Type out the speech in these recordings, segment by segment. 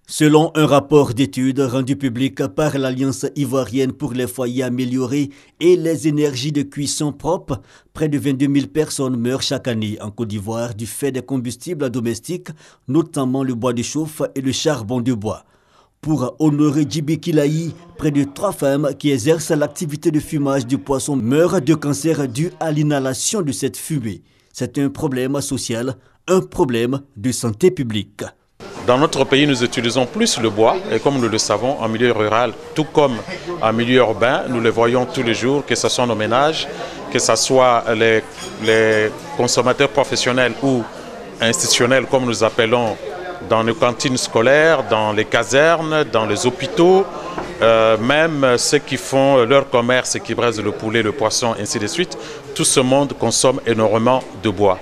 Selon un rapport d'études rendu public par l'Alliance ivoirienne pour les foyers améliorés et les énergies de cuisson propres, près de 22 000 personnes meurent chaque année en Côte d'Ivoire du fait des combustibles domestiques, notamment le bois de chauffe et le charbon de bois. Pour honorer Djibi Kilaï, près de 3 femmes qui exercent l'activité de fumage du poisson meurent de cancer dû à l'inhalation de cette fumée. C'est un problème social, un problème de santé publique. Dans notre pays, nous utilisons plus le bois et comme nous le savons, en milieu rural, tout comme en milieu urbain, nous le voyons tous les jours, que ce soit nos ménages, que ce soit les consommateurs professionnels ou institutionnels, comme nous appelons dans les cantines scolaires, dans les casernes, dans les hôpitaux, même ceux qui font leur commerce et qui braisent le poulet, le poisson, ainsi de suite. Tout ce monde consomme énormément de bois.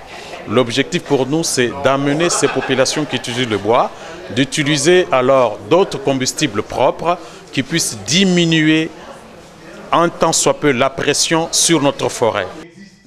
L'objectif pour nous, c'est d'amener ces populations qui utilisent le bois, d'utiliser alors d'autres combustibles propres qui puissent diminuer un tant soit peu la pression sur notre forêt.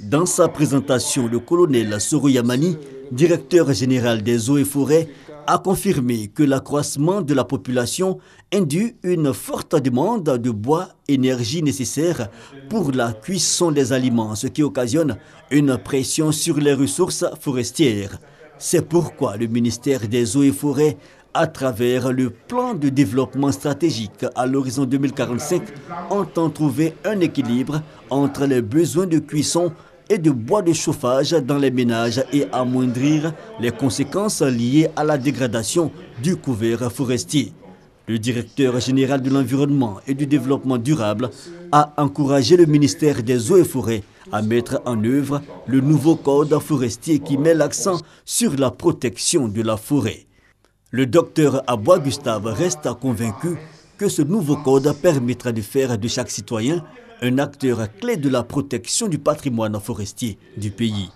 Dans sa présentation, le colonel Soro Yamani, directeur général des eaux et forêts, a confirmé que l'accroissement de la population induit une forte demande de bois, énergie nécessaire pour la cuisson des aliments, ce qui occasionne une pression sur les ressources forestières. C'est pourquoi le ministère des Eaux et Forêts, à travers le plan de développement stratégique à l'horizon 2045, entend trouver un équilibre entre les besoins de cuisson et de bois de chauffage dans les ménages et amoindrir les conséquences liées à la dégradation du couvert forestier. Le directeur général de l'environnement et du développement durable a encouragé le ministère des Eaux et Forêts à mettre en œuvre le nouveau code forestier qui met l'accent sur la protection de la forêt. Le docteur Aboua Gustave reste convaincu que ce nouveau code permettra de faire de chaque citoyen un acteur clé de la protection du patrimoine forestier du pays.